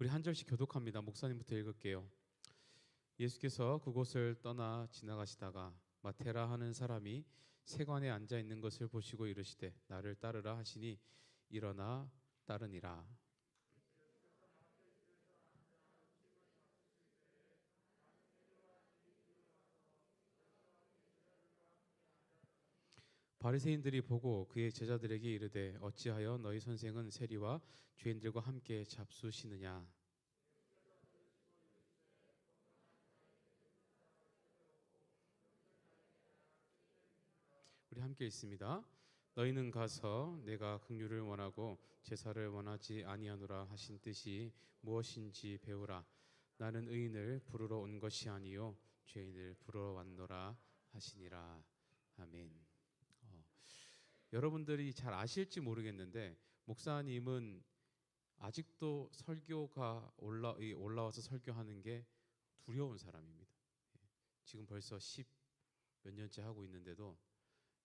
우리 한 절씩 교독합니다. 목사님부터 읽을게요. 예수께서 그곳을 떠나 지나가시다가 마테라 하는 사람이 세관에 앉아 있는 것을 보시고 이르시되 나를 따르라 하시니 일어나 따르니라. 바리새인들이 보고 그의 제자들에게 이르되 어찌하여 너희 선생은 세리와 죄인들과 함께 잡수시느냐. 우리 함께 있습니다. 너희는 가서 내가 긍휼을 원하고 제사를 원하지 아니하노라 하신 뜻이 무엇인지 배우라. 나는 의인을 부르러 온 것이 아니요 죄인을 부르러 왔노라 하시니라. 아멘. 여러분들이 잘 아실지 모르겠는데 목사님은 아직도 설교가 올라와서 설교하는 게 두려운 사람입니다. 지금 벌써 10 몇 년째 하고 있는데도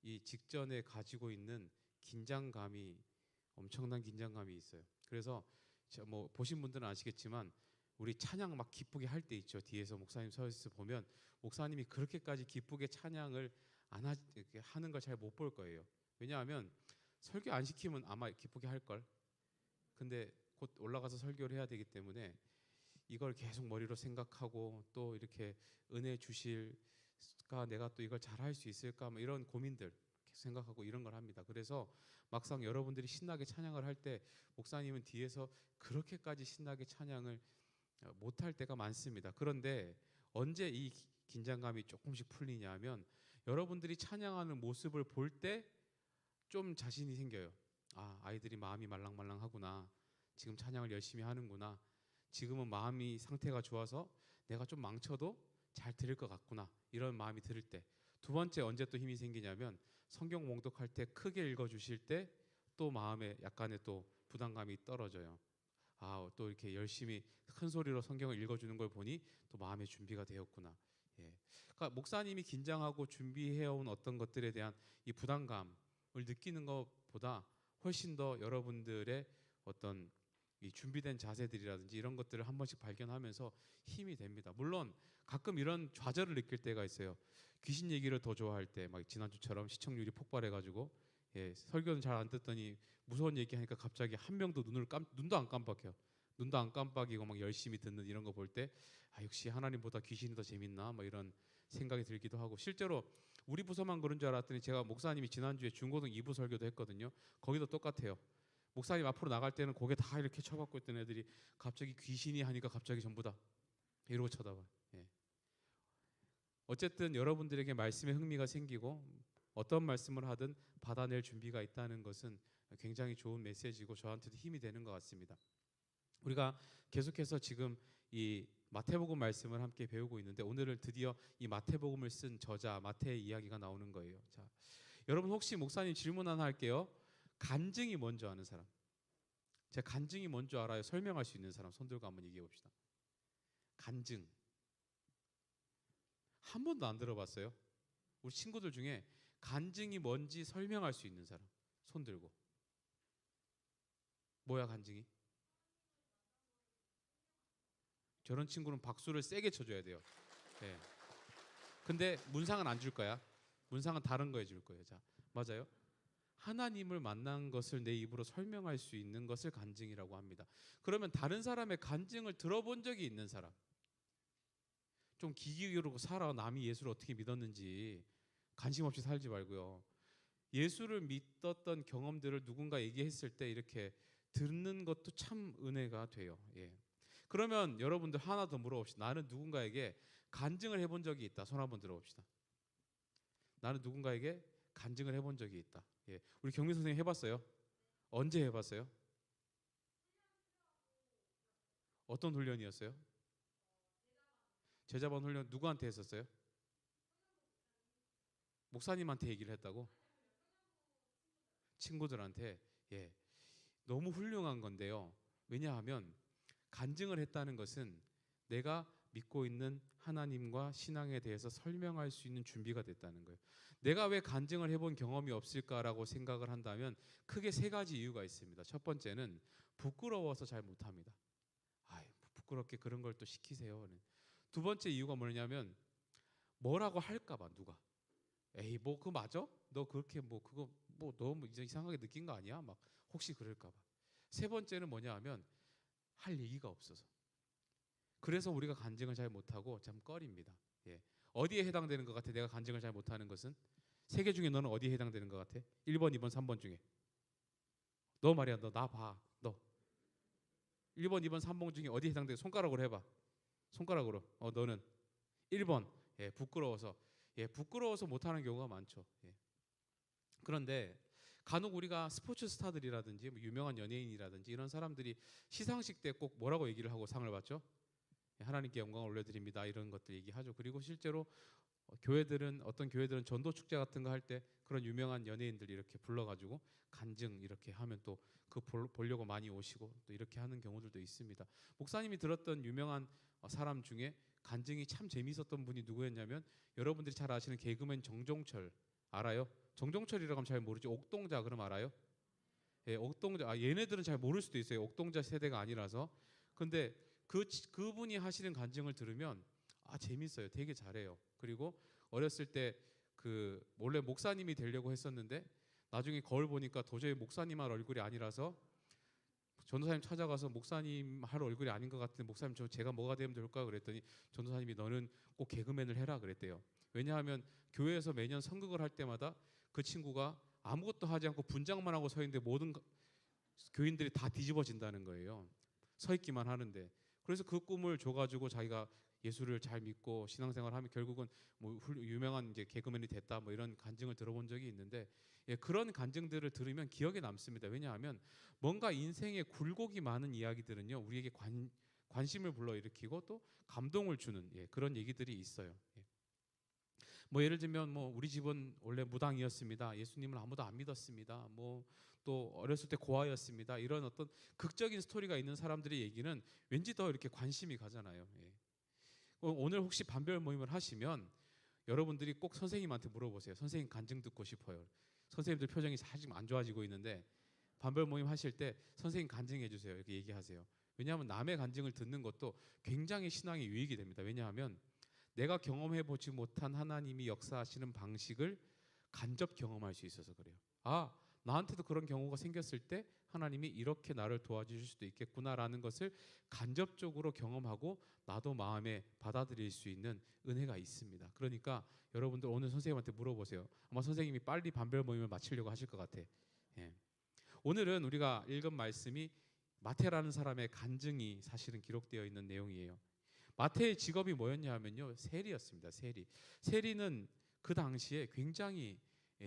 이 직전에 가지고 있는 긴장감이 엄청난 긴장감이 있어요. 그래서 뭐 보신 분들은 아시겠지만 우리 찬양 막 기쁘게 할 때 있죠. 뒤에서 목사님 서 있어 보면 목사님이 그렇게까지 기쁘게 찬양을 안 하는 걸 잘 못 볼 거예요. 왜냐하면 설교 안 시키면 아마 기쁘게 할 걸. 근데 곧 올라가서 설교를 해야 되기 때문에 이걸 계속 머리로 생각하고 또 이렇게 은혜 주실까, 내가 또 이걸 잘할 수 있을까, 뭐 이런 고민들 계속 생각하고 이런 걸 합니다. 그래서 막상 여러분들이 신나게 찬양을 할 때 목사님은 뒤에서 그렇게까지 신나게 찬양을 못할 때가 많습니다. 그런데 언제 이 긴장감이 조금씩 풀리냐 하면 여러분들이 찬양하는 모습을 볼 때 좀 자신이 생겨요. 아, 아이들이 마음이 말랑말랑하구나. 지금 찬양을 열심히 하는구나. 지금은 마음이 상태가 좋아서 내가 좀 망쳐도 잘 들을 것 같구나. 이런 마음이 들을 때. 두 번째 언제 또 힘이 생기냐면 성경 봉독할 때 크게 읽어주실 때 또 마음에 약간의 또 부담감이 떨어져요. 아, 또 이렇게 열심히 큰 소리로 성경을 읽어주는 걸 보니 또 마음의 준비가 되었구나. 예. 그러니까 목사님이 긴장하고 준비해온 어떤 것들에 대한 이 부담감을 느끼는 것보다 훨씬 더 여러분들의 어떤 이 준비된 자세들이라든지 이런 것들을 한 번씩 발견하면서 힘이 됩니다. 물론 가끔 이런 좌절을 느낄 때가 있어요. 귀신 얘기를 더 좋아할 때, 막 지난주처럼 시청률이 폭발해가지고 설교는 잘 안 듣더니 무서운 얘기하니까 갑자기 한 명도 눈도 안 깜빡해요. 눈도 안 깜빡이고 막 열심히 듣는 이런 거 볼 때 역시 하나님보다 귀신이 더 재밌나 뭐 이런 생각이 들기도 하고, 실제로 우리 부서만 그런 줄 알았더니 제가 목사님이 지난주에 중고등 2부 설교도 했거든요. 거기도 똑같아요. 목사님 앞으로 나갈 때는 고개 다 이렇게 쳐박고 있던 애들이 갑자기 귀신이 하니까 갑자기 전부 다 이러고 쳐다봐요. 어쨌든 여러분들에게 말씀에 흥미가 생기고 어떤 말씀을 하든 받아낼 준비가 있다는 것은 굉장히 좋은 메시지고 저한테도 힘이 되는 것 같습니다. 우리가 계속해서 지금 이 마태복음 말씀을 함께 배우고 있는데 오늘은 드디어 이 마태복음을 쓴 저자 마태의 이야기가 나오는 거예요. 자, 여러분 혹시 목사님 질문 하나 할게요. 간증이 뭔지 아는 사람? 제가 간증이 뭔지 알아요? 설명할 수 있는 사람 손 들고 한번 얘기해 봅시다. 간증 한 번도 안 들어봤어요? 우리 친구들 중에 간증이 뭔지 설명할 수 있는 사람 손 들고. 뭐야 간증이? 저런 친구는 박수를 세게 쳐줘야 돼요. 네. 근데 문상은 안 줄 거야. 문상은 다른 거 해줄 거예요. 자, 맞아요. 하나님을 만난 것을 내 입으로 설명할 수 있는 것을 간증이라고 합니다. 그러면 다른 사람의 간증을 들어본 적이 있는 사람, 좀 기기로 살아. 남이 예수를 어떻게 믿었는지 관심 없이 살지 말고요. 예수를 믿었던 경험들을 누군가 얘기했을 때 이렇게 듣는 것도 참 은혜가 돼요. 그러면 여러분들 하나 더 물어봅시다. 나는 누군가에게 간증을 해본 적이 있다. 손 한번 들어봅시다. 나는 누군가에게 간증을 해본 적이 있다. 우리 경민 선생님 해봤어요? 언제 해봤어요? 어떤 훈련이었어요? 제자반 훈련 누구한테 했었어요? 목사님한테 얘기를 했다고? 친구들한테. 너무 훌륭한 건데요. 왜냐하면 간증을 했다는 것은 내가 믿고 있는 하나님과 신앙에 대해서 설명할 수 있는 준비가 됐다는 거예요. 내가 왜 간증을 해본 경험이 없을까라고 생각을 한다면 크게 세 가지 이유가 있습니다. 첫 번째는 부끄러워서 잘 못합니다. 부끄럽게 그런 걸 또 시키세요. 두 번째 이유가 뭐냐면 뭐라고 할까봐 누가. 에이 뭐 그거 맞아? 너 그렇게 뭐 그거 뭐 너무 이제 이상하게 느낀 거 아니야? 막 혹시 그럴까봐. 세 번째는 뭐냐 하면 할 얘기가 없어서. 그래서 우리가 간증을 잘 못하고 참 꺼립니다. 예. 어디에 해당되는 것 같아? 내가 간증을 잘 못하는 것은 세 개 중에 너는 어디에 해당되는 것 같아? 1번, 2번, 3번 중에 너 말이야. 너 나 봐. 너 1번, 2번, 3번 중에 어디에 해당돼? 손가락으로 해봐. 손가락으로. 너는 1번. 예, 부끄러워서. 예, 부끄러워서 못하는 경우가 많죠. 예. 그런데 간혹 우리가 스포츠 스타들이라든지 뭐 유명한 연예인이라든지 이런 사람들이 시상식 때 꼭 뭐라고 얘기를 하고 상을 받죠? 예, 하나님께 영광을 올려드립니다. 이런 것들 얘기하죠. 그리고 실제로 교회들은 어떤 교회들은 전도 축제 같은 거 할 때 그런 유명한 연예인들 이렇게 불러가지고 간증 이렇게 하면 또 그 보려고 많이 오시고 또 이렇게 하는 경우들도 있습니다. 목사님이 들었던 유명한 사람 중에 간증이 참 재미있었던 분이 누구였냐면 여러분들이 잘 아시는 개그맨 정종철 알아요? 정종철이라고 하면 잘 모르죠. 옥동자 그럼 알아요? 예, 옥동자. 얘네들은 잘 모를 수도 있어요. 옥동자 세대가 아니라서. 근데 그분이 하시는 간증을 들으면 재밌어요. 되게 잘해요. 그리고 어렸을 때 그 원래 목사님이 되려고 했었는데 나중에 거울 보니까 도저히 목사님 할 얼굴이 아니라서 전도사님 찾아가서 목사님 할 얼굴이 아닌 것 같은데 목사님 제가 뭐가 되면 될까 그랬더니 전도사님이 너는 꼭 개그맨을 해라 그랬대요. 왜냐하면 교회에서 매년 선극을 할 때마다 그 친구가 아무것도 하지 않고 분장만 하고 서 있는데 모든 교인들이 다 뒤집어진다는 거예요. 서 있기만 하는데. 그래서 그 꿈을 줘가지고 자기가 예수를 잘 믿고 신앙생활하면 결국은 뭐 유명한 이제 개그맨이 됐다 뭐 이런 간증을 들어본 적이 있는데 예, 그런 간증들을 들으면 기억에 남습니다. 왜냐하면 뭔가 인생에 굴곡이 많은 이야기들은요 우리에게 관심을 불러일으키고 또 감동을 주는 그런 얘기들이 있어요. 예. 뭐 예를 들면 뭐 우리 집은 원래 무당이었습니다. 예수님을 아무도 안 믿었습니다. 뭐 또 어렸을 때 고아였습니다. 이런 어떤 극적인 스토리가 있는 사람들의 얘기는 왠지 더 이렇게 관심이 가잖아요. 예. 오늘 혹시 반별 모임을 하시면 여러분들이 꼭 선생님한테 물어보세요. 선생님 간증 듣고 싶어요. 선생님들 표정이 사실 안 좋아지고 있는데 반별 모임 하실 때 선생님 간증해 주세요. 이렇게 얘기하세요. 왜냐하면 남의 간증을 듣는 것도 굉장히 신앙에 유익이 됩니다. 왜냐하면 내가 경험해 보지 못한 하나님이 역사하시는 방식을 간접 경험할 수 있어서 그래요. 나한테도 그런 경우가 생겼을 때 하나님이 이렇게 나를 도와주실 수도 있겠구나라는 것을 간접적으로 경험하고 나도 마음에 받아들일 수 있는 은혜가 있습니다. 그러니까 여러분들 오늘 선생님한테 물어보세요. 아마 선생님이 빨리 반별 모임을 마치려고 하실 것 같아. 예. 오늘은 우리가 읽은 말씀이 마태라는 사람의 간증이 사실은 기록되어 있는 내용이에요. 마태의 직업이 뭐였냐 하면요 세리였습니다. 세리는 그 당시에 굉장히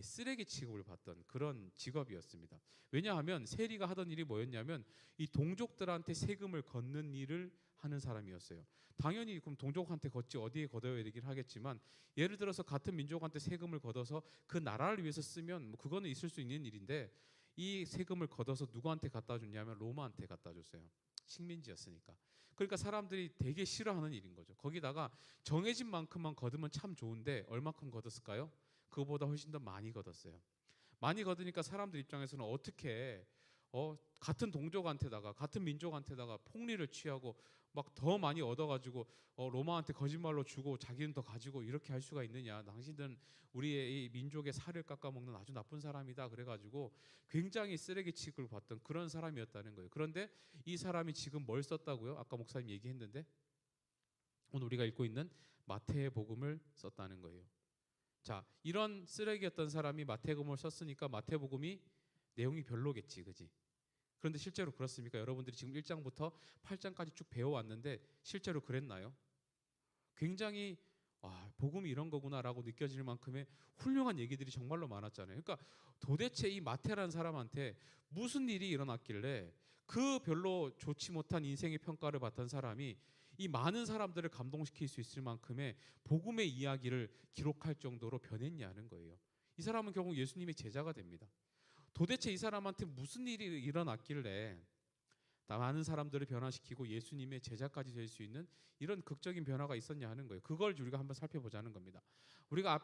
쓰레기 취급을 받던 그런 직업이었습니다. 왜냐하면 세리가 하던 일이 뭐였냐면 이 동족들한테 세금을 걷는 일을 하는 사람이었어요. 당연히 그럼 동족한테 걷지 어디에 걷어야 되긴 하겠지만 예를 들어서 같은 민족한테 세금을 걷어서 그 나라를 위해서 쓰면 뭐 그거는 있을 수 있는 일인데 이 세금을 걷어서 누구한테 갖다 줬냐면 로마한테 갖다 줬어요. 식민지였으니까. 그러니까 사람들이 되게 싫어하는 일인 거죠. 거기다가 정해진 만큼만 걷으면 참 좋은데 얼마큼 걷었을까요? 그거보다 훨씬 더 많이 걷었어요. 많이 걷으니까 사람들 입장에서는 어떻게 같은 동족한테다가 같은 민족한테다가 폭리를 취하고 막 더 많이 얻어가지고 로마한테 거짓말로 주고 자기는 더 가지고 이렇게 할 수가 있느냐. 당신들은 우리의 이 민족의 살을 깎아먹는 아주 나쁜 사람이다. 그래가지고 굉장히 쓰레기 취급을 받던 그런 사람이었다는 거예요. 그런데 이 사람이 지금 뭘 썼다고요? 아까 목사님 얘기했는데 오늘 우리가 읽고 있는 마태복음을 썼다는 거예요. 자, 이런 쓰레기였던 사람이 마태복음을 썼으니까 마태복음이 내용이 별로겠지, 그지? 그런데 실제로 그렇습니까? 여러분들이 지금 1장부터 8장까지 쭉 배워왔는데 실제로 그랬나요? 굉장히 복음이 이런 거구나라고 느껴질 만큼의 훌륭한 얘기들이 정말로 많았잖아요. 그러니까 도대체 이 마태라는 사람한테 무슨 일이 일어났길래 그 별로 좋지 못한 인생의 평가를 받던 사람이 이 많은 사람들을 감동시킬 수 있을 만큼의 복음의 이야기를 기록할 정도로 변했냐는 거예요. 이 사람은 결국 예수님의 제자가 됩니다. 도대체 이 사람한테 무슨 일이 일어났길래 많은 사람들을 변화시키고 예수님의 제자까지 될 수 있는 이런 극적인 변화가 있었냐 하는 거예요. 그걸 우리가 한번 살펴보자는 겁니다. 우리가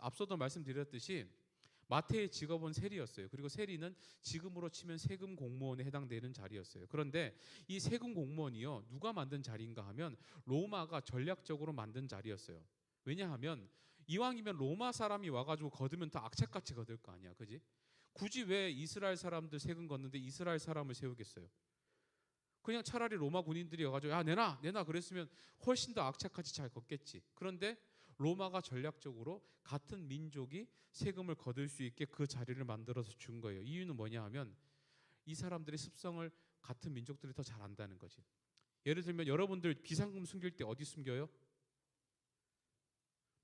앞서도 말씀드렸듯이 마태의 직업은 세리였어요. 그리고 세리는 지금으로 치면 세금 공무원에 해당되는 자리였어요. 그런데 이 세금 공무원이요, 누가 만든 자리인가 하면 로마가 전략적으로 만든 자리였어요. 왜냐하면 이왕이면 로마 사람이 와가지고 거두면 더 악착같이 거둘 거 아니야, 그지? 굳이 왜 이스라엘 사람들 세금 걷는데 이스라엘 사람을 세우겠어요? 그냥 차라리 로마 군인들이 와가지고 야 내놔 내놔 그랬으면 훨씬 더 악착같이 잘 걷겠지. 그런데 로마가 전략적으로 같은 민족이 세금을 거둘 수 있게 그 자리를 만들어서 준 거예요. 이유는 뭐냐 하면 이 사람들의 습성을 같은 민족들이 더 잘 안다는 거지. 예를 들면 여러분들 비상금 숨길 때 어디 숨겨요?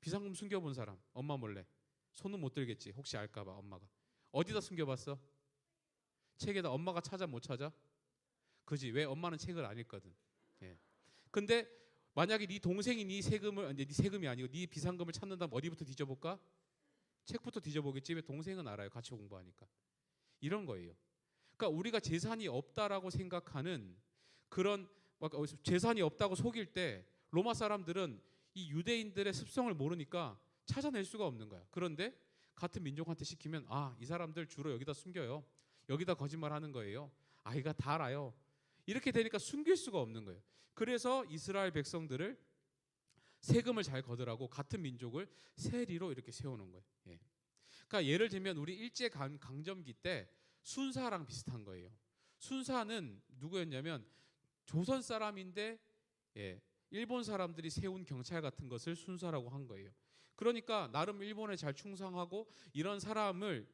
비상금 숨겨본 사람 엄마 몰래 손은 못 들겠지. 혹시 알까봐 엄마가 어디다 숨겨봤어? 책에다. 엄마가 찾아 못 찾아? 그지? 왜? 엄마는 책을 안 읽거든. 예. 근데 만약에 네 동생이 네 세금을 네 세금이 아니고 네 비상금을 찾는다면 어디부터 뒤져볼까? 책부터 뒤져보겠지. 왜? 동생은 알아요. 같이 공부하니까. 이런 거예요. 그러니까 우리가 재산이 없다라고 생각하는 그런 재산이 없다고 속일 때 로마 사람들은 이 유대인들의 습성을 모르니까 찾아낼 수가 없는 거야. 그런데 같은 민족한테 시키면 아, 이 사람들 주로 여기다 숨겨요. 여기다 거짓말하는 거예요. 아이가 다 알아요. 이렇게 되니까 숨길 수가 없는 거예요. 그래서 이스라엘 백성들을 세금을 잘 거두라고 같은 민족을 세리로 이렇게 세우는 거예요. 예. 그러니까 예를 들면 우리 일제 강점기 때 순사랑 비슷한 거예요. 순사는 누구였냐면 조선 사람인데 예, 일본 사람들이 세운 경찰 같은 것을 순사라고 한 거예요. 그러니까 나름 일본에 잘 충성하고 이런 사람을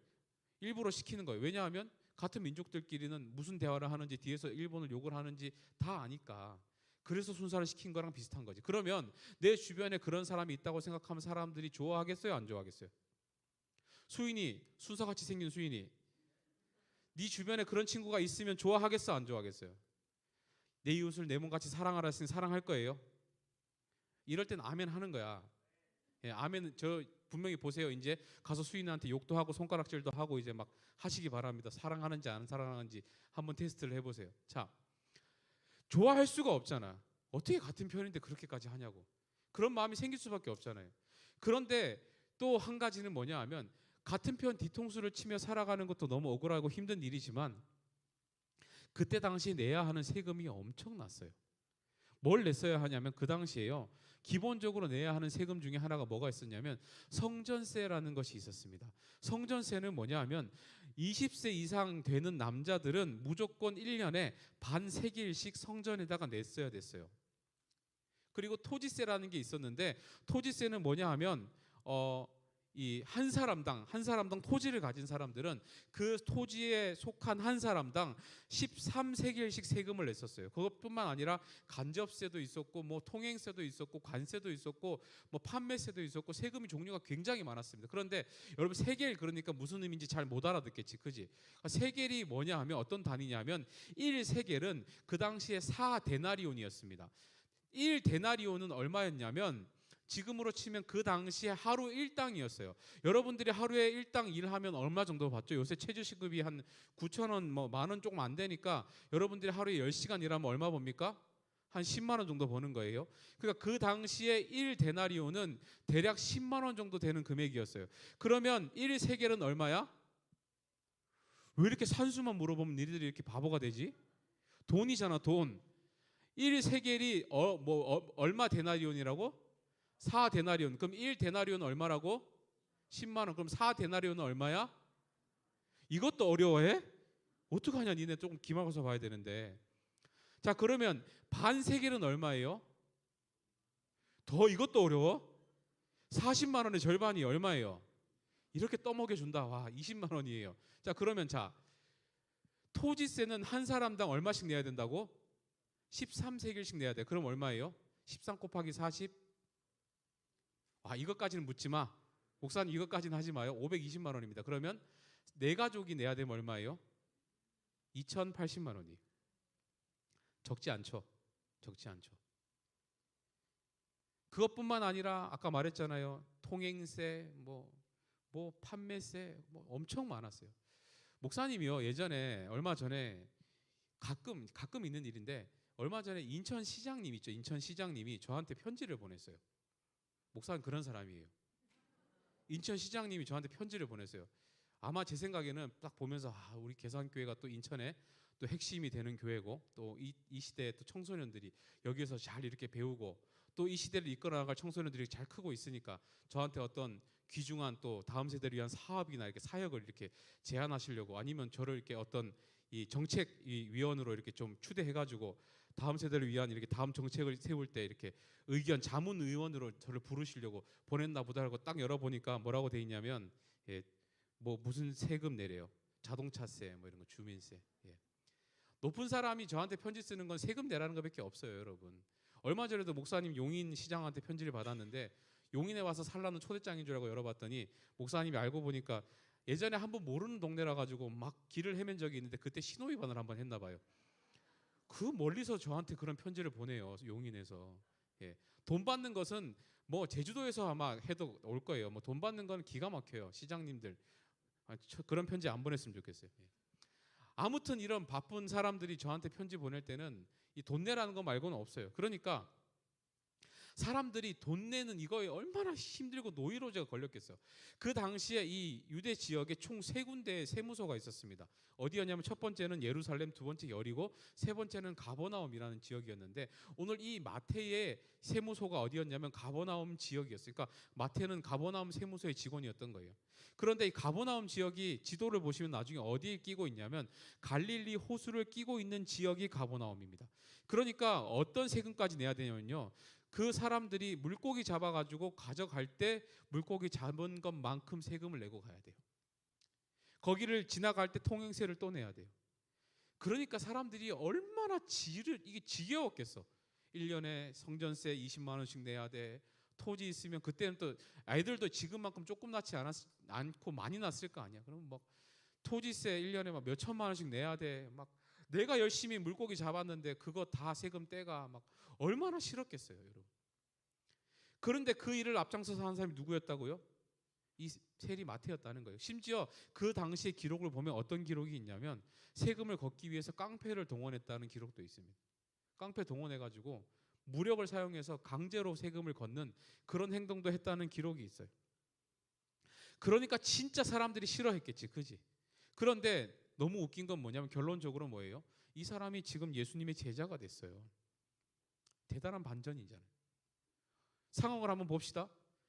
일부러 시키는 거예요. 왜냐하면 같은 민족들끼리는 무슨 대화를 하는지 뒤에서 일본을 욕을 하는지 다 아니까. 그래서 순사를 시킨 거랑 비슷한 거지. 그러면 내 주변에 그런 사람이 있다고 생각하면 사람들이 좋아하겠어요, 안 좋아하겠어요? 수인이, 순사같이 생긴 수인이 네 주변에 그런 친구가 있으면 좋아하겠어, 안 좋아하겠어요? 내 이웃을 내 몸같이 사랑하라 했으니 사랑할 거예요. 이럴 땐 아멘 하는 거야. 예, 아멘. 저 분명히 보세요. 이제 가서 수인한테 욕도 하고 손가락질도 하고 이제 막 하시기 바랍니다. 사랑하는지 안 사랑하는지 한번 테스트를 해보세요. 자, 좋아할 수가 없잖아. 어떻게 같은 편인데 그렇게까지 하냐고. 그런 마음이 생길 수밖에 없잖아요. 그런데 또 한 가지는 뭐냐 하면 같은 편 뒤통수를 치며 살아가는 것도 너무 억울하고 힘든 일이지만 그때 당시 내야 하는 세금이 엄청났어요. 뭘 냈어야 하냐면 그 당시에요. 기본적으로 내야 하는 세금 중에 하나가 뭐가 있었냐면 성전세라는 것이 있었습니다. 성전세는 뭐냐 하면 20세 이상 되는 남자들은 무조건 1년에 반 세겔씩 성전에다가 냈어야 됐어요. 그리고 토지세라는 게 있었는데 토지세는 뭐냐 하면 이 한 사람당 토지를 가진 사람들은 그 토지에 속한 한 사람당 13세겔씩 세금을 냈었어요. 그것뿐만 아니라 간접세도 있었고 뭐 통행세도 있었고 관세도 있었고 뭐 판매세도 있었고 세금이 종류가 굉장히 많았습니다. 그런데 여러분 세겔 그러니까 무슨 의미인지 잘 못 알아듣겠지. 그지? 그러니까 세겔이 뭐냐 하면 어떤 단위냐면 1세겔은 그 당시에 4데나리온이었습니다. 1데나리온은 얼마였냐면 지금으로 치면 그 당시에 하루 1당이었어요. 여러분들이 하루에 1당 일하면 얼마 정도 받죠? 요새 최저시급이 한 9,000원, 뭐 만 원 조금 안 되니까 여러분들이 하루에 10시간 일하면 얼마 법니까? 한 10만 원 정도 버는 거예요. 그러니까 그 당시에 1데나리온은 대략 10만 원 정도 되는 금액이었어요. 그러면 1세겔은 얼마야? 왜 이렇게 산수만 물어보면 니들이 이렇게 바보가 되지? 돈이잖아, 돈. 1세겔이 얼마 데나리온이라고? 4데나리온. 그럼 1데나리온 얼마라고? 10만 원. 그럼 4데나리온은 얼마야? 이것도 어려워해? 어떡하냐 니네 조금 기말고사 봐야 되는데. 자 그러면 반 세겔은 얼마예요? 더 이것도 어려워? 40만 원의 절반이 얼마예요? 이렇게 떠먹여준다. 와 20만 원이에요. 자 그러면 자 토지세는 한 사람당 얼마씩 내야 된다고? 13세겔씩 내야 돼. 그럼 얼마예요? 13 곱하기 40? 이것까지는 묻지 마. 목사님 이것까지는 하지 마요. 520만 원입니다. 그러면 네 가족이 내야 되면 얼마예요? 2,080만 원이에요. 적지 않죠. 적지 않죠. 그것뿐만 아니라 아까 말했잖아요. 통행세, 뭐 판매세, 뭐 엄청 많았어요. 목사님이요 예전에 얼마 전에 가끔 있는 일인데 얼마 전에 인천시장님 있죠. 인천시장님이 저한테 편지를 보냈어요. 목사는 그런 사람이에요. 인천시장님이 저한테 편지를 보냈어요. 아마 제 생각에는 딱 보면서 우리 계산교회가 또 인천에 또 핵심이 되는 교회고 또 이 시대에 또 청소년들이 여기에서 잘 이렇게 배우고 또 이 시대를 이끌어 나갈 청소년들이 잘 크고 있으니까 저한테 어떤 귀중한 또 다음 세대를 위한 사업이나 이렇게 사역을 이렇게 제안하시려고 아니면 저를 이렇게 어떤 이 정책 이 위원으로 이렇게 좀 추대해가지고 다음 세대를 위한 이렇게 다음 정책을 세울 때 이렇게 의견 자문 의원으로 저를 부르시려고 보냈나 보다 하고 딱 열어보니까 뭐라고 돼 있냐면 예, 뭐 무슨 세금 내래요. 자동차세 뭐 이런 거 주민세. 예. 높은 사람이 저한테 편지 쓰는 건 세금 내라는 것밖에 없어요, 여러분. 얼마 전에도 목사님 용인 시장한테 편지를 받았는데 용인에 와서 살라는 초대장인 줄 알고 열어봤더니 목사님이 알고 보니까 예전에 한번 모르는 동네라 가지고 막 길을 헤맨 적이 있는데 그때 신호위반을 한번 했나 봐요. 그 멀리서 저한테 그런 편지를 보내요, 용인에서. 예. 돈 받는 것은 뭐 제주도에서 아마 해도 올 거예요. 뭐 돈 받는 건 기가 막혀요, 시장님들. 그런 편지 안 보냈으면 좋겠어요. 예. 아무튼 이런 바쁜 사람들이 저한테 편지 보낼 때는 이 돈 내라는 거 말고는 없어요. 그러니까 사람들이 돈 내는 이거에 얼마나 힘들고 노이로제가 걸렸겠어요. 그 당시에 이 유대 지역에 총 세 군데의 세무소가 있었습니다. 어디였냐면 첫 번째는 예루살렘, 두 번째 여리고, 세 번째는 가버나움이라는 지역이었는데 오늘 이 마태의 세무소가 어디였냐면 가버나움 지역이었어요. 그러니까 마태는 가버나움 세무소의 직원이었던 거예요. 그런데 이 가버나움 지역이 지도를 보시면 나중에 어디에 끼고 있냐면 갈릴리 호수를 끼고 있는 지역이 가버나움입니다. 그러니까 어떤 세금까지 내야 되냐면요. 그 사람들이 물고기 잡아가지고 가져갈 때 물고기 잡은 것만큼 세금을 내고 가야 돼요. 거기를 지나갈 때 통행세를 또 내야 돼요. 그러니까 사람들이 얼마나 이게 지겨웠겠어. 1년에 성전세 20만 원씩 내야 돼. 토지 있으면 그때는 또 아이들도 지금만큼 조금 낳지 않고 많이 낳았을 거 아니야. 그럼 막 토지세 1년에 막 몇 천만 원씩 내야 돼. 막 내가 열심히 물고기 잡았는데 그거 다 세금 떼가 막 얼마나 싫었겠어요, 여러분. 그런데 그 일을 앞장서서 한 사람이 누구였다고요? 이 세리 마태였다는 거예요. 심지어 그 당시의 기록을 보면 어떤 기록이 있냐면 세금을 걷기 위해서 깡패를 동원했다는 기록도 있습니다. 깡패 동원해가지고 무력을 사용해서 강제로 세금을 걷는 그런 행동도 했다는 기록이 있어요. 그러니까 진짜 사람들이 싫어했겠지, 그지? 그런데 너무 웃긴 건 뭐냐면 결론적으로 뭐예요? 이 사람이 지금 예수님의 제자가 됐어요. 대단한 반전이잖아요. 상황을 한번 봅시다.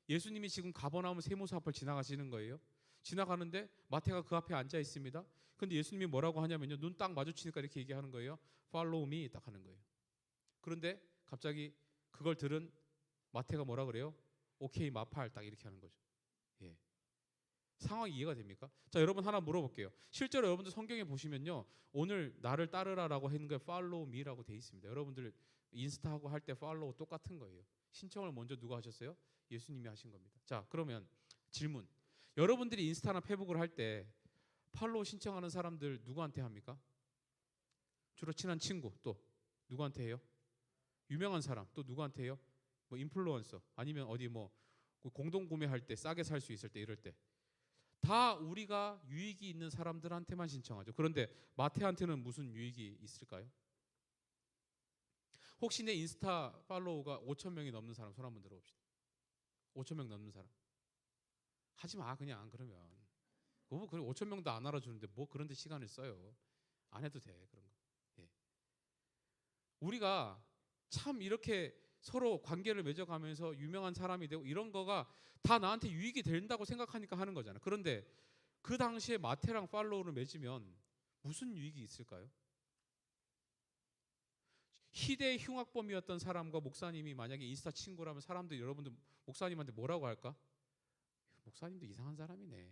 예수님이 지금 가버나움 세무서 앞을 지나가시는 거예요. 지나가는데 마태가 그 앞에 앉아 있습니다. 근데 예수님이 뭐라고 하냐면요. 눈 딱 마주치니까 이렇게 얘기하는 거예요. Follow me 딱 하는 거예요. 그런데 갑자기 그걸 들은 마태가 뭐라 그래요? 오케이 마팔 딱 이렇게 하는 거죠. 예. 상황이 이해가 됩니까? 자, 여러분 하나 물어볼게요. 실제로 여러분들 성경에 보시면요. 오늘 나를 따르라라고 하는 게 follow me라고 돼 있습니다. 여러분들 인스타하고 할 때 follow 똑같은 거예요. 신청을 먼저 누가 하셨어요? 예수님이 하신 겁니다. 자, 그러면 질문. 여러분들이 인스타나 페북을 할 때 팔로우 신청하는 사람들 누구한테 합니까? 주로 친한 친구 또 누구한테 해요? 유명한 사람 또 누구한테 해요? 뭐 인플루언서 아니면 어디 뭐 공동 구매할 때 싸게 살 수 있을 때 이럴 때 다 우리가 유익이 있는 사람들한테만 신청하죠. 그런데 마태한테는 무슨 유익이 있을까요? 혹시 내 인스타 팔로우가 5천 명이 넘는 사람 손 한번 들어봅시다. 5천 명 넘는 사람. 하지 마 그냥 그러면. 뭐 그래 5천 명도 안 알아주는데 뭐 그런데 시간을 써요. 안 해도 돼 그런 거. 예. 우리가 참 이렇게 서로 관계를 맺어가면서 유명한 사람이 되고 이런 거가 다 나한테 유익이 된다고 생각하니까 하는 거잖아. 그런데 그 당시에 마태랑 팔로우를 맺으면 무슨 유익이 있을까요? 희대의 흉악범이었던 사람과 목사님이 만약에 인스타 친구라면 사람들이 여러분들 목사님한테 뭐라고 할까? 목사님도 이상한 사람이네.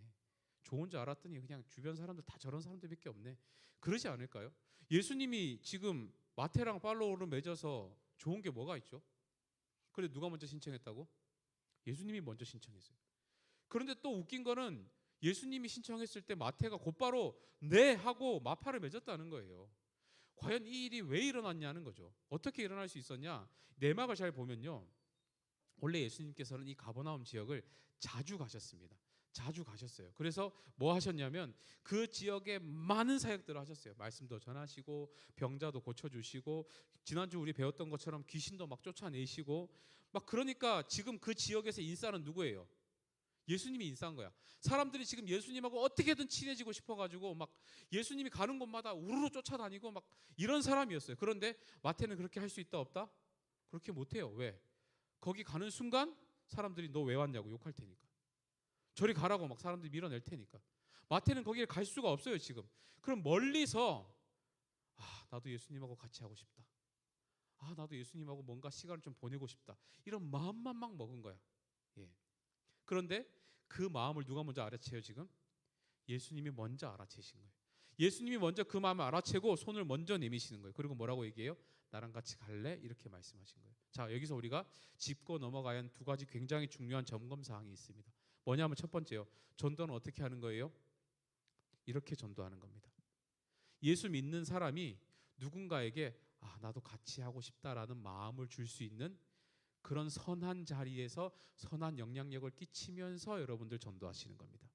좋은 줄 알았더니 그냥 주변 사람들 다 저런 사람들밖에 없네. 그러지 않을까요? 예수님이 지금 마태랑 팔로우를 맺어서 좋은 게 뭐가 있죠? 그런데 누가 먼저 신청했다고? 예수님이 먼저 신청했어요. 그런데 또 웃긴 거는 예수님이 신청했을 때 마태가 곧바로 네 하고 마파를 맺었다는 거예요. 과연 이 일이 왜 일어났냐는 거죠. 어떻게 일어날 수 있었냐? 내막을 잘 보면요. 원래 예수님께서는 이 가버나움 지역을 자주 가셨습니다. 자주 가셨어요. 그래서 뭐 하셨냐면 그 지역에 많은 사역들을 하셨어요. 말씀도 전하시고 병자도 고쳐주시고 지난주 우리 배웠던 것처럼 귀신도 막 쫓아내시고 막 그러니까 지금 그 지역에서 인싸는 누구예요? 예수님이 인싸인 거야. 사람들이 지금 예수님하고 어떻게든 친해지고 싶어가지고 막 예수님이 가는 곳마다 우르르 쫓아다니고 막 이런 사람이었어요. 그런데 마태는 그렇게 할 수 있다 없다? 그렇게 못해요. 왜? 거기 가는 순간 사람들이 너 왜 왔냐고 욕할 테니까. 저리 가라고 막 사람들이 밀어낼 테니까. 마태는 거기를 갈 수가 없어요 지금. 그럼 멀리서 나도 예수님하고 같이 하고 싶다. 나도 예수님하고 뭔가 시간을 좀 보내고 싶다. 이런 마음만 막 먹은 거야. 예. 그런데 그 마음을 누가 먼저 알아채요 지금? 예수님이 먼저 알아채신 거예요. 예수님이 먼저 그 마음을 알아채고 손을 먼저 내미시는 거예요. 그리고 뭐라고 얘기해요? 나랑 같이 갈래? 이렇게 말씀하신 거예요. 자, 여기서 우리가 짚고 넘어가야 하는 두 가지 굉장히 중요한 점검 사항이 있습니다. 뭐냐면 첫 번째요. 전도는 어떻게 하는 거예요? 이렇게 전도하는 겁니다. 예수 믿는 사람이 누군가에게 나도 같이 하고 싶다라는 마음을 줄 수 있는 그런 선한 자리에서 선한 영향력을 끼치면서 여러분들 전도하시는 겁니다.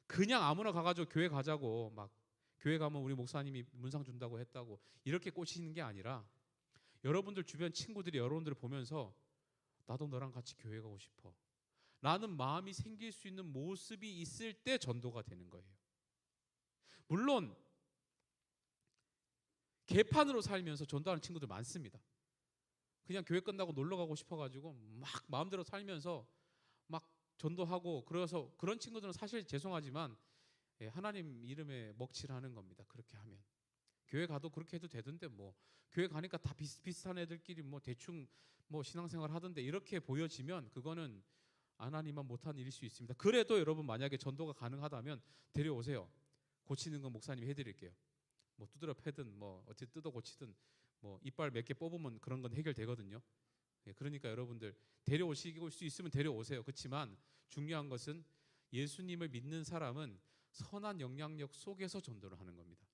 그냥 아무나 가가지고 교회 가자고 막 교회 가면 우리 목사님이 문상 준다고 했다고 이렇게 꼬시는 게 아니라 여러분들 주변 친구들이 여러분들을 보면서 나도 너랑 같이 교회 가고 싶어 라는 마음이 생길 수 있는 모습이 있을 때 전도가 되는 거예요. 물론 개판으로 살면서 전도하는 친구들 많습니다. 그냥 교회 끝나고 놀러 가고 싶어가지고 막 마음대로 살면서 막 전도하고 그래서 그런 친구들은 사실 죄송하지만 하나님 이름에 먹칠하는 겁니다. 그렇게 하면 교회 가도 그렇게 해도 되던데 뭐 교회 가니까 다 비슷비슷한 애들끼리 뭐 대충 뭐 신앙생활 하던데 이렇게 보여지면 그거는 하나님만 못한 일일 수 있습니다. 그래도 여러분 만약에 전도가 가능하다면 데려오세요. 고치는 건 목사님이 해드릴게요. 뭐 두드려 패든 뭐 어떻게 뜯어 고치든 뭐 이빨 몇 개 뽑으면 그런 건 해결되거든요. 그러니까 여러분들 데려오실 수 있으면 데려오세요. 그렇지만 중요한 것은 예수님을 믿는 사람은 선한 영향력 속에서 전도를 하는 겁니다.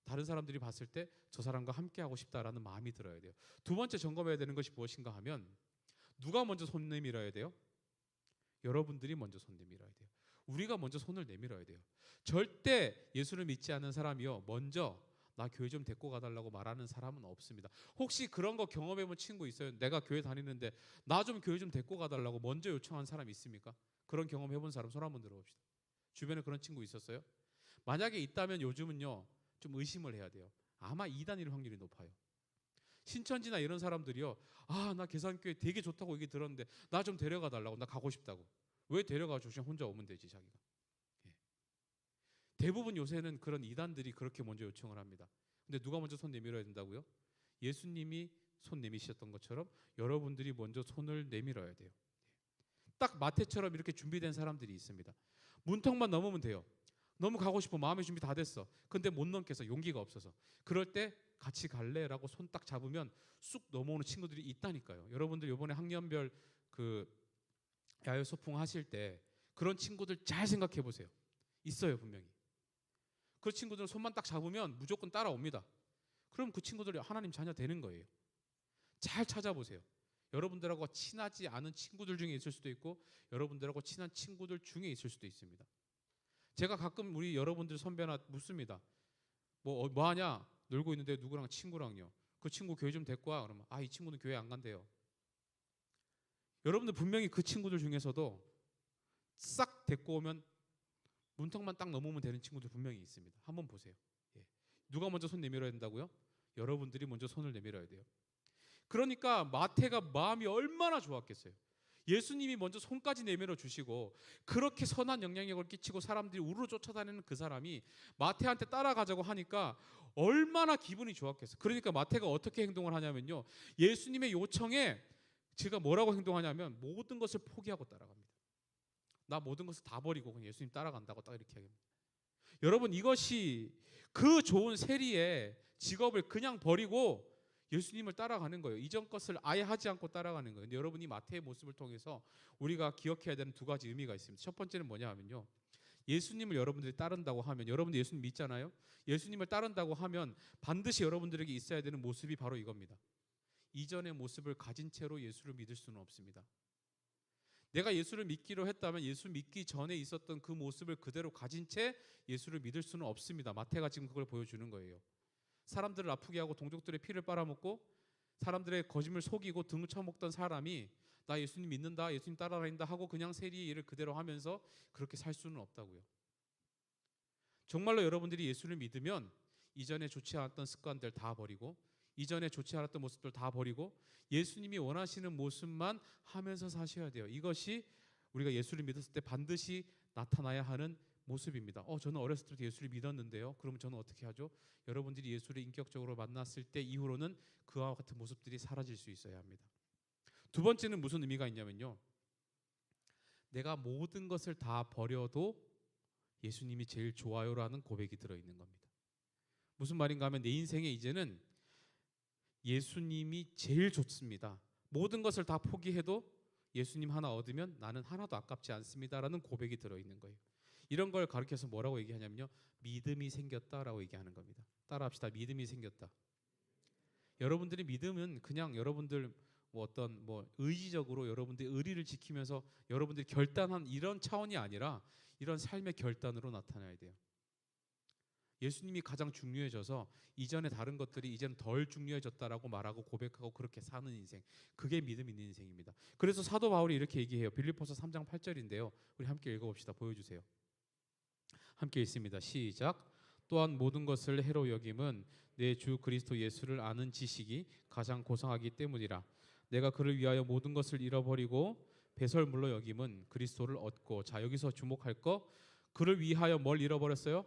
다른 사람들이 봤을 때 저 사람과 함께 하고 싶다라는 마음이 들어야 돼요. 두 번째 점검해야 되는 것이 무엇인가 하면 누가 먼저 손 내밀어야 돼요? 여러분들이 먼저 손 내밀어야 돼요. 우리가 먼저 손을 내밀어야 돼요. 절대 예수를 믿지 않는 사람이요 먼저 나 교회 좀 데리고 가달라고 말하는 사람은 없습니다. 혹시 그런 거 경험해본 친구 있어요? 내가 교회 다니는데 나 좀 교회 좀 데리고 가달라고 먼저 요청한 사람 있습니까? 그런 경험 해본 사람 손 한번 들어봅시다. 주변에 그런 친구 있었어요? 만약에 있다면 요즘은요 좀 의심을 해야 돼요. 아마 이단일 확률이 높아요. 신천지나 이런 사람들이요 나 계산교회 되게 좋다고 얘기 들었는데 나 좀 데려가 달라고. 나 가고 싶다고. 왜 데려가죠? 그냥 혼자 오면 되지 자기가. 대부분 요새는 그런 이단들이 그렇게 먼저 요청을 합니다. 근데 누가 먼저 손 내밀어야 된다고요? 예수님이 손 내미셨던 것처럼 여러분들이 먼저 손을 내밀어야 돼요. 딱 마태처럼 이렇게 준비된 사람들이 있습니다. 문턱만 넘으면 돼요. 너무 가고 싶어. 마음의 준비 다 됐어. 근데 못 넘겠어. 용기가 없어서. 그럴 때 같이 갈래라고 손 딱 잡으면 쑥 넘어오는 친구들이 있다니까요. 여러분들 이번에 학년별 그 야외 소풍 하실 때 그런 친구들 잘 생각해 보세요. 있어요 분명히. 그 친구들은 손만 딱 잡으면 무조건 따라옵니다. 그럼 그 친구들이 하나님 자녀 되는 거예요. 잘 찾아보세요. 여러분들하고 친하지 않은 친구들 중에 있을 수도 있고 여러분들하고 친한 친구들 중에 있을 수도 있습니다. 제가 가끔 우리 여러분들 선배나 묻습니다. 뭐 하냐? 놀고 있는데 누구랑 친구랑요. 그 친구 교회 좀 데리고 와. 그러면 이 친구는 교회 안 간대요. 여러분들 분명히 그 친구들 중에서도 싹 데리고 오면 문턱만 딱 넘으면 되는 친구들 분명히 있습니다. 한번 보세요. 누가 먼저 손 내밀어야 된다고요? 여러분들이 먼저 손을 내밀어야 돼요. 그러니까 마태가 마음이 얼마나 좋았겠어요. 예수님이 먼저 손까지 내밀어 주시고 그렇게 선한 영향력을 끼치고 사람들이 우르르 쫓아다니는 그 사람이 마태한테 따라가자고 하니까 얼마나 기분이 좋았겠어요. 그러니까 마태가 어떻게 행동을 하냐면요. 예수님의 요청에 제가 뭐라고 행동하냐면 모든 것을 포기하고 따라갑니다. 나 모든 것을 다 버리고 그냥 예수님 따라간다고 딱 이렇게 합니다. 여러분 이것이 그 좋은 세리의 직업을 그냥 버리고 예수님을 따라가는 거예요. 이전 것을 아예 하지 않고 따라가는 거예요. 근데 여러분이 마태의 모습을 통해서 우리가 기억해야 되는 두 가지 의미가 있습니다. 첫 번째는 뭐냐 하면요. 예수님을 여러분들이 따른다고 하면 여러분들 예수님 믿잖아요. 예수님을 따른다고 하면 반드시 여러분들에게 있어야 되는 모습이 바로 이겁니다. 이전의 모습을 가진 채로 예수를 믿을 수는 없습니다. 내가 예수를 믿기로 했다면 예수 믿기 전에 있었던 그 모습을 그대로 가진 채 예수를 믿을 수는 없습니다. 마태가 지금 그걸 보여주는 거예요. 사람들을 아프게 하고 동족들의 피를 빨아먹고 사람들의 거짓말 속이고 등을 쳐먹던 사람이 나 예수님 믿는다, 예수님 따라다닌다 하고 그냥 세리의 일을 그대로 하면서 그렇게 살 수는 없다고요. 정말로 여러분들이 예수를 믿으면 이전에 좋지 않았던 습관들 다 버리고 이전에 좋지 않았던 모습들 다 버리고 예수님이 원하시는 모습만 하면서 사셔야 돼요. 이것이 우리가 예수를 믿었을 때 반드시 나타나야 하는 모습입니다. 저는 어렸을 때부터 예수를 믿었는데요. 그러면 저는 어떻게 하죠? 여러분들이 예수를 인격적으로 만났을 때 이후로는 그와 같은 모습들이 사라질 수 있어야 합니다. 두 번째는 무슨 의미가 있냐면요. 내가 모든 것을 다 버려도 예수님이 제일 좋아요라는 고백이 들어있는 겁니다. 무슨 말인가 하면 내 인생에 이제는 예수님이 제일 좋습니다. 모든 것을 다 포기해도 예수님 하나 얻으면 나는 하나도 아깝지 않습니다라는 고백이 들어있는 거예요. 이런 걸 가르쳐서 뭐라고 얘기하냐면요. 믿음이 생겼다라고 얘기하는 겁니다. 따라합시다. 믿음이 생겼다. 여러분들이 믿음은 그냥 여러분들 어떤 의지적으로 여러분들의 의리를 지키면서 여러분들이 결단한 이런 차원이 아니라 이런 삶의 결단으로 나타나야 돼요. 예수님이 가장 중요해져서 이전에 다른 것들이 이제는 덜 중요해졌다라고 말하고 고백하고 그렇게 사는 인생, 그게 믿음 있는 인생입니다. 그래서 사도 바울이 이렇게 얘기해요. 빌립보서 3장 8절인데요. 우리 함께 읽어봅시다. 보여주세요. 함께 읽습니다. 시작. 또한 모든 것을 해로 여김은 내 주 그리스도 예수를 아는 지식이 가장 고상하기 때문이라. 내가 그를 위하여 모든 것을 잃어버리고 배설물로 여김은 그리스도를 얻고. 자, 여기서 주목할 거, 그를 위하여 뭘 잃어버렸어요?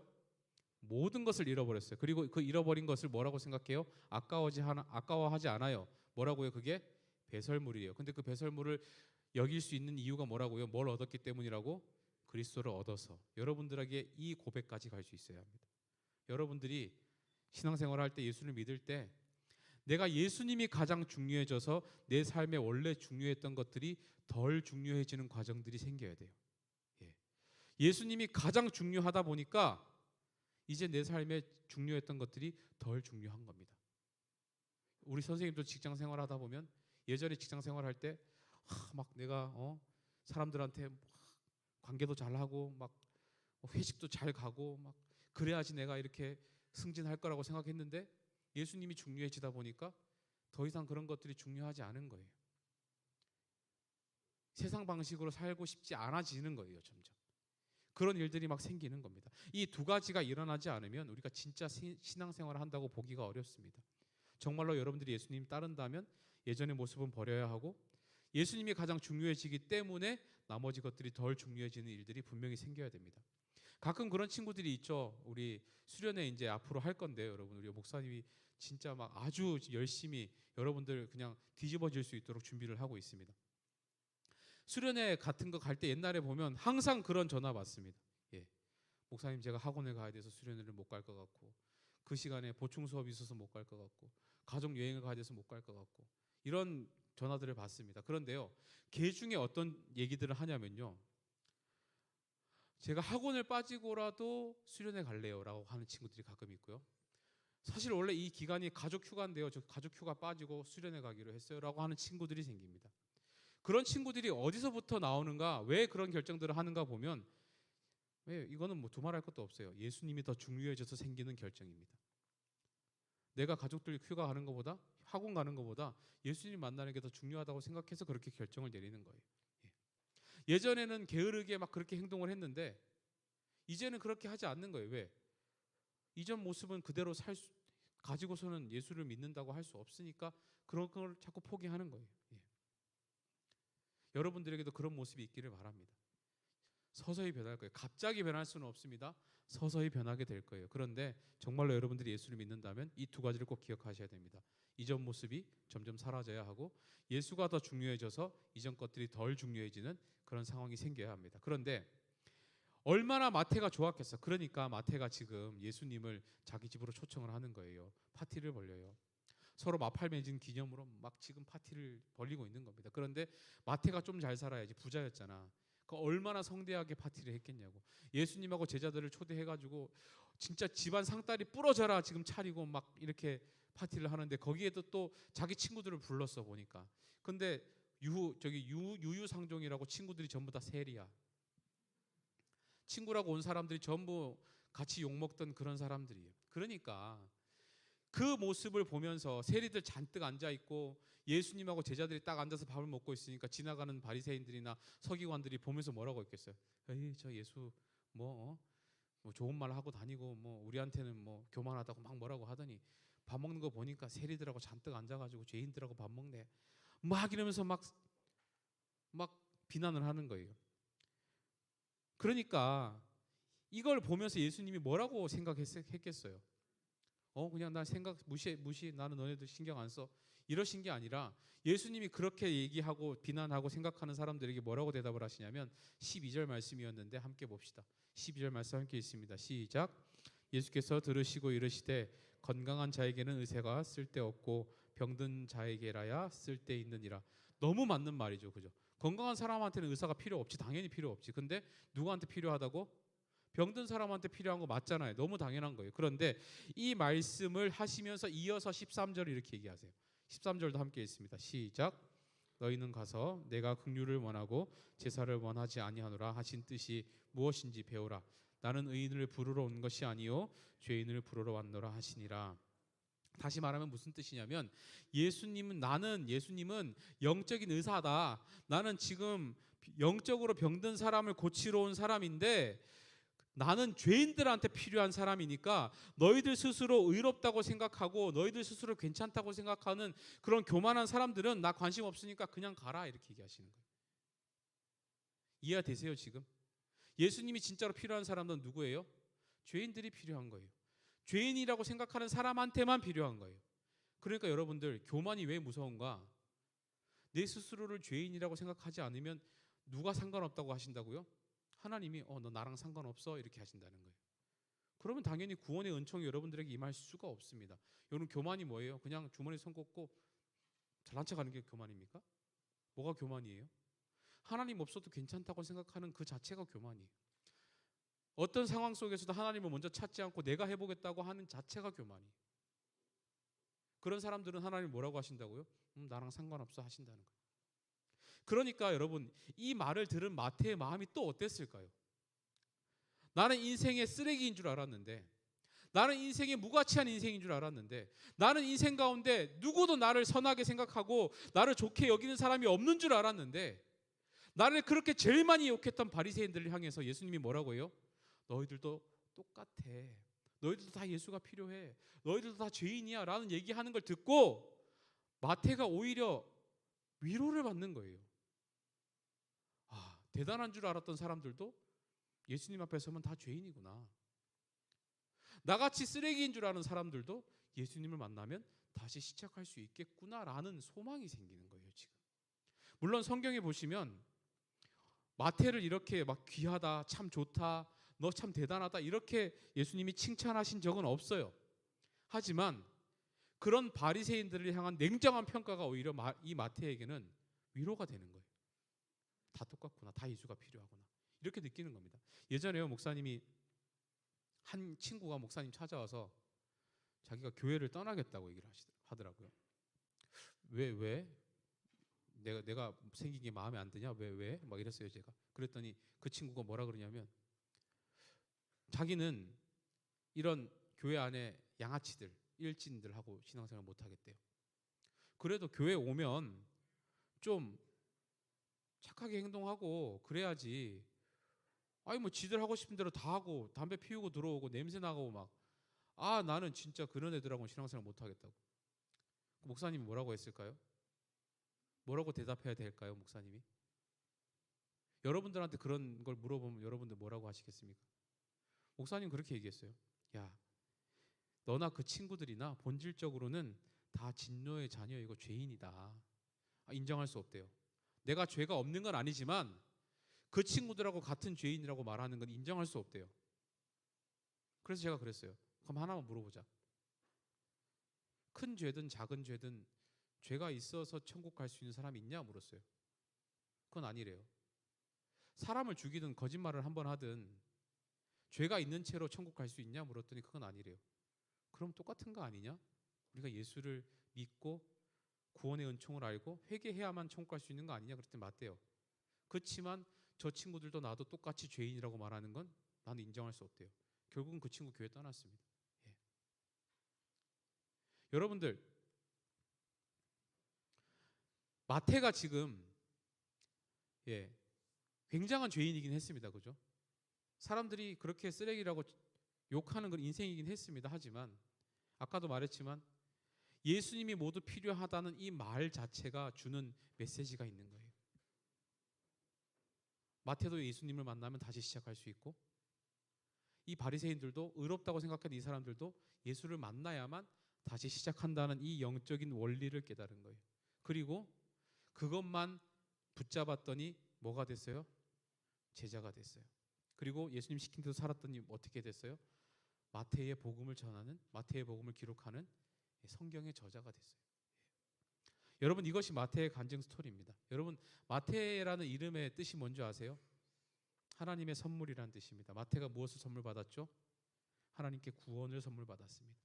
모든 것을 잃어버렸어요. 그리고 그 잃어버린 것을 뭐라고 생각해요? 아까워하지 않아요. 뭐라고요? 그게 배설물이에요. 근데 그 배설물을 여길 수 있는 이유가 뭐라고요? 뭘 얻었기 때문이라고? 그리스도를 얻어서. 여러분들에게 이 고백까지 갈 수 있어야 합니다. 여러분들이 신앙생활을 할 때, 예수를 믿을 때 내가 예수님이 가장 중요해져서 내 삶에 원래 중요했던 것들이 덜 중요해지는 과정들이 생겨야 돼요. 예수님이 가장 중요하다 보니까 이제 내 삶에 중요했던 것들이 덜 중요한 겁니다. 우리 선생님도 직장 생활하다 보면 예전에 직장 생활할 때 막 내가 사람들한테 관계도 잘하고 막 회식도 잘 가고 막 그래야지 내가 이렇게 승진할 거라고 생각했는데 예수님이 중요해지다 보니까 더 이상 그런 것들이 중요하지 않은 거예요. 세상 방식으로 살고 싶지 않아지는 거예요. 점점. 그런 일들이 막 생기는 겁니다. 이 두 가지가 일어나지 않으면 우리가 진짜 신앙생활을 한다고 보기가 어렵습니다. 정말로 여러분들이 예수님 따른다면 예전의 모습은 버려야 하고 예수님이 가장 중요해지기 때문에 나머지 것들이 덜 중요해지는 일들이 분명히 생겨야 됩니다. 가끔 그런 친구들이 있죠. 우리 수련회 이제 앞으로 할 건데요. 여러분, 우리 목사님이 진짜 막 아주 열심히 여러분들 그냥 뒤집어질 수 있도록 준비를 하고 있습니다. 수련회 같은 거 갈 때 옛날에 보면 항상 그런 전화 받습니다. 목사님, 제가 학원에 가야 돼서 수련회를 못 갈 것 같고, 그 시간에 보충 수업이 있어서 못 갈 것 같고, 가족 여행을 가야 돼서 못 갈 것 같고, 이런 전화들을 받습니다. 그런데요, 개 중에 어떤 얘기들을 하냐면요, 제가 학원을 빠지고라도 수련회 갈래요 라고 하는 친구들이 가끔 있고요, 사실 원래 이 기간이 가족 휴가인데요, 저 가족 휴가 빠지고 수련회 가기로 했어요 라고 하는 친구들이 생깁니다. 그런 친구들이 어디서부터 나오는가, 왜 그런 결정들을 하는가 보면, 이거는 두말할 것도 없어요. 예수님이 더 중요해져서 생기는 결정입니다. 내가 가족들 휴가 가는 것보다, 학원 가는 것보다 예수님 만나는 게 더 중요하다고 생각해서 그렇게 결정을 내리는 거예요. 예전에는 게으르게 막 그렇게 행동을 했는데 이제는 그렇게 하지 않는 거예요. 왜? 이전 모습은 그대로 가지고서는 예수를 믿는다고 할 수 없으니까 그런 걸 자꾸 포기하는 거예요. 여러분들에게도 그런 모습이 있기를 바랍니다. 서서히 변할 거예요. 갑자기 변할 수는 없습니다. 서서히 변하게 될 거예요. 그런데 정말로 여러분들이 예수를 믿는다면 이 두 가지를 꼭 기억하셔야 됩니다. 이전 모습이 점점 사라져야 하고 예수가 더 중요해져서 이전 것들이 덜 중요해지는 그런 상황이 생겨야 합니다. 그런데 얼마나 마태가 좋았겠어. 그러니까 마태가 지금 예수님을 자기 집으로 초청을 하는 거예요. 파티를 벌려요. 서로 마팔 맺은 기념으로 막 지금 파티를 벌리고 있는 겁니다. 그런데 마태가 좀 잘 살아야지, 부자였잖아. 얼마나 성대하게 파티를 했겠냐고. 예수님하고 제자들을 초대해가지고 진짜 집안 상다리 부러져라 지금 차리고 막 이렇게 파티를 하는데 거기에도 또 자기 친구들을 불렀어 보니까. 근데 유유상종이라고 친구들이 전부 다 세리야. 친구라고 온 사람들이 전부 같이 욕먹던 그런 사람들이에요. 그러니까 그 모습을 보면서 세리들 잔뜩 앉아 있고 예수님하고 제자들이 딱 앉아서 밥을 먹고 있으니까 지나가는 바리새인들이나 서기관들이 보면서 뭐라고 했겠어요? 에이, 저 예수 뭐 좋은 말 하고 다니고 뭐 우리한테는 뭐 교만하다고 막 뭐라고 하더니 밥 먹는 거 보니까 세리들하고 잔뜩 앉아가지고 죄인들하고 밥 먹네. 막 이러면서 막 비난을 하는 거예요. 그러니까 이걸 보면서 예수님이 뭐라고 생각했겠어요? 그냥 난 생각 무시 나는 너네들 신경 안 써. 이러신 게 아니라 예수님이 그렇게 얘기하고 비난하고 생각하는 사람들에게 뭐라고 대답을 하시냐면 12절 말씀이었는데 함께 봅시다. 12절 말씀 함께 있습니다. 시작. 예수께서 들으시고 이르시되 건강한 자에게는 의사가 쓸데없고 병든 자에게라야 쓸데있느니라. 너무 맞는 말이죠. 그죠? 건강한 사람한테는 의사가 필요 없지. 당연히 필요 없지. 근데 누구한테 필요하다고? 병든 사람한테 필요한 거 맞잖아요. 너무 당연한 거예요. 그런데 이 말씀을 하시면서 이어서 13절을 이렇게 얘기하세요. 13절도 함께 있습니다. 시작. 너희는 가서 내가 긍휼을 원하고 제사를 원하지 아니하노라 하신 뜻이 무엇인지 배우라. 나는 의인을 부르러 온 것이 아니요 죄인을 부르러 왔노라 하시니라. 다시 말하면 무슨 뜻이냐면 예수님은 영적인 의사다. 나는 지금 영적으로 병든 사람을 고치러 온 사람인데 나는 죄인들한테 필요한 사람이니까 너희들 스스로 의롭다고 생각하고 너희들 스스로 괜찮다고 생각하는 그런 교만한 사람들은 나 관심 없으니까 그냥 가라 이렇게 얘기하시는 거예요. 이해되세요 지금? 예수님이 진짜로 필요한 사람은 누구예요? 죄인들이 필요한 거예요. 죄인이라고 생각하는 사람한테만 필요한 거예요. 그러니까 여러분들 교만이 왜 무서운가? 내 스스로를 죄인이라고 생각하지 않으면 누가 상관없다고 하신다고요? 하나님이 너 나랑 상관없어 이렇게 하신다는 거예요. 그러면 당연히 구원의 은총이 여러분들에게 임할 수가 없습니다. 여러분 교만이 뭐예요? 그냥 주머니에 손 꽂고 잘난 척하는 게 교만입니까? 뭐가 교만이에요? 하나님 없어도 괜찮다고 생각하는 그 자체가 교만이에요. 어떤 상황 속에서도 하나님을 먼저 찾지 않고 내가 해보겠다고 하는 자체가 교만이에요. 그런 사람들은 하나님 뭐라고 하신다고요? 나랑 상관없어 하신다는 거예요. 그러니까 여러분 이 말을 들은 마태의 마음이 또 어땠을까요? 나는 인생의 쓰레기인 줄 알았는데, 나는 인생의 무가치한 인생인 줄 알았는데, 나는 인생 가운데 누구도 나를 선하게 생각하고 나를 좋게 여기는 사람이 없는 줄 알았는데, 나를 그렇게 제일 많이 욕했던 바리새인들을 향해서 예수님이 뭐라고 해요? 너희들도 똑같아. 너희들도 다 예수가 필요해. 너희들도 다 죄인이야 라는 얘기하는 걸 듣고 마태가 오히려 위로를 받는 거예요. 대단한 줄 알았던 사람들도 예수님 앞에 서면 다 죄인이구나. 나같이 쓰레기인 줄 아는 사람들도 예수님을 만나면 다시 시작할 수 있겠구나라는 소망이 생기는 거예요. 지금 물론 성경에 보시면 마태를 이렇게 막 귀하다, 참 좋다, 너 참 대단하다 이렇게 예수님이 칭찬하신 적은 없어요. 하지만 그런 바리새인들을 향한 냉정한 평가가 오히려 이 마태에게는 위로가 되는 거예요. 다 똑같구나, 다 예수가 필요하구나 이렇게 느끼는 겁니다. 예전에요 목사님이 한 친구가 목사님 찾아와서 자기가 교회를 떠나겠다고 얘기를 하더라고요. 왜? 내가 생긴 게 마음에 안 드냐? 왜? 막 이랬어요 제가. 그랬더니 그 친구가 뭐라 그러냐면 자기는 이런 교회 안에 양아치들, 일진들하고 신앙생활 못 하겠대요. 그래도 교회 오면 좀 착하게 행동하고 그래야지. 뭐 지들 하고 싶은 대로 다 하고 담배 피우고 들어오고 냄새 나고 막 나는 진짜 그런 애들하고는 신앙생활 못 하겠다고. 목사님이 뭐라고 했을까요? 뭐라고 대답해야 될까요, 목사님이? 여러분들한테 그런 걸 물어보면 여러분들 뭐라고 하시겠습니까? 목사님 그렇게 얘기했어요. 야, 너나 그 친구들이나 본질적으로는 다 진노의 자녀이고 죄인이다. 인정할 수 없대요. 내가 죄가 없는 건 아니지만 그 친구들하고 같은 죄인이라고 말하는 건 인정할 수 없대요. 그래서 제가 그랬어요. 그럼 하나만 물어보자. 큰 죄든 작은 죄든 죄가 있어서 천국 갈 수 있는 사람이 있냐 물었어요. 그건 아니래요. 사람을 죽이든 거짓말을 한번 하든 죄가 있는 채로 천국 갈 수 있냐 물었더니 그건 아니래요. 그럼 똑같은 거 아니냐? 우리가 예수를 믿고 구원의 은총을 알고 회개해야만 천국 갈 수 있는 거 아니냐 그랬더니 맞대요. 그렇지만 저 친구들도 나도 똑같이 죄인이라고 말하는 건 나는 인정할 수 없대요. 결국은 그 친구 교회 떠났습니다. 예. 여러분들, 마태가 지금 굉장한 죄인이긴 했습니다. 그죠? 사람들이 그렇게 쓰레기라고 욕하는 건 인생이긴 했습니다. 하지만 아까도 말했지만 예수님이 모두 필요하다는 이 말 자체가 주는 메시지가 있는 거예요. 마태도 예수님을 만나면 다시 시작할 수 있고, 이 바리새인들도 의롭다고 생각하는 이 사람들도 예수를 만나야만 다시 시작한다는 이 영적인 원리를 깨달은 거예요. 그리고 그것만 붙잡았더니 뭐가 됐어요? 제자가 됐어요. 그리고 예수님 시킨 대로 살았더니 어떻게 됐어요? 마태의 복음을 전하는, 마태의 복음을 기록하는 성경의 저자가 됐어요. 여러분, 이것이 마태의 간증 스토리입니다. 여러분, 마태라는 이름의 뜻이 뭔지 아세요? 하나님의 선물이라는 뜻입니다. 마태가 무엇을 선물 받았죠? 하나님께 구원을 선물 받았습니다.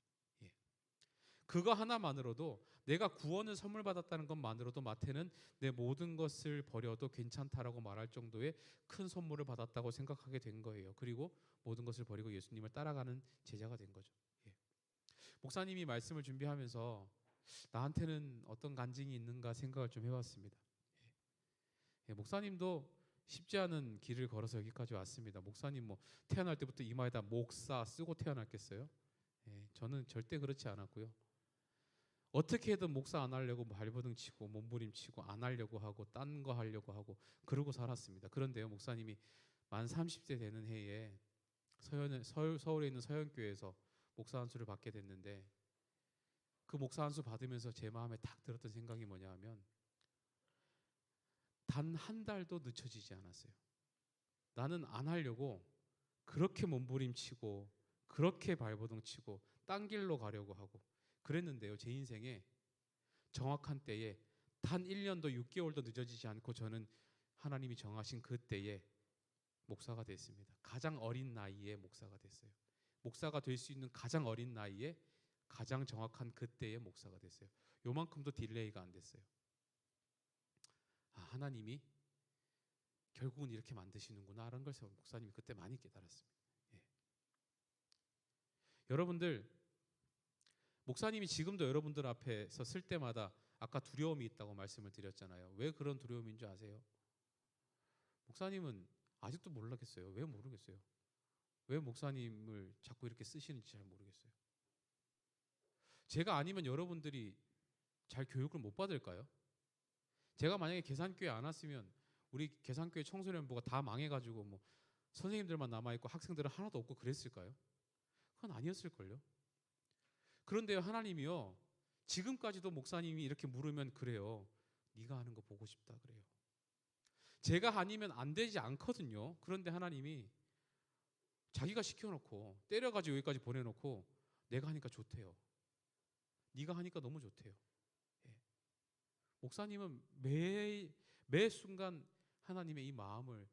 그거 하나만으로도, 내가 구원을 선물 받았다는 것만으로도 마태는 내 모든 것을 버려도 괜찮다라고 말할 정도의 큰 선물을 받았다고 생각하게 된 거예요. 그리고 모든 것을 버리고 예수님을 따라가는 제자가 된 거죠. 목사님이 말씀을 준비하면서 나한테는 어떤 간증이 있는가 생각을 좀 해봤습니다. 목사님도 쉽지 않은 길을 걸어서 여기까지 왔습니다. 목사님 뭐 태어날 때부터 이마에다 목사 쓰고 태어났겠어요? 저는 절대 그렇지 않았고요. 어떻게든 목사 안 하려고 발버둥 치고 몸부림치고 안 하려고 하고 딴 거 하려고 하고 그러고 살았습니다. 그런데요, 목사님이 만 30세 되는 해에 서울에 있는 서영교회에서 목사 안수를 받게 됐는데, 그 목사 안수 받으면서 제 마음에 딱 들었던 생각이 뭐냐 하면, 단 한 달도 늦춰지지 않았어요. 나는 안 하려고 그렇게 몸부림치고 그렇게 발버둥 치고 딴 길로 가려고 하고 그랬는데요, 제 인생에 정확한 때에 단 1년도 6개월도 늦어지지 않고 저는 하나님이 정하신 그 때에 목사가 됐습니다. 가장 어린 나이에 목사가 됐어요. 목사가 될 수 있는 가장 어린 나이에 가장 정확한 그때의 목사가 됐어요. 요만큼도 딜레이가 안 됐어요. 하나님이 결국은 이렇게 만드시는구나 라는 걸 목사님이 그때 많이 깨달았습니다. 여러분들, 목사님이 지금도 여러분들 앞에 섰을 때마다 아까 두려움이 있다고 말씀을 드렸잖아요. 왜 그런 두려움인 줄 아세요? 목사님은 아직도 모르겠어요. 왜 모르겠어요? 왜 목사님을 자꾸 이렇게 쓰시는지 잘 모르겠어요. 제가 아니면 여러분들이 잘 교육을 못 받을까요? 제가 만약에 계산교회 안 왔으면 우리 계산교회 청소년부가 다 망해가지고 뭐 선생님들만 남아있고 학생들은 하나도 없고 그랬을까요? 그건 아니었을걸요. 그런데요, 하나님이요, 지금까지도 목사님이 이렇게 물으면 그래요. 네가 하는 거 보고 싶다 그래요. 제가 아니면 안 되지 않거든요. 그런데 하나님이 자기가 시켜놓고 때려가지고 여기까지 보내놓고 내가 하니까 좋대요. 네가 하니까 너무 좋대요. 목사님은 매 순간 하나님의 이 마음을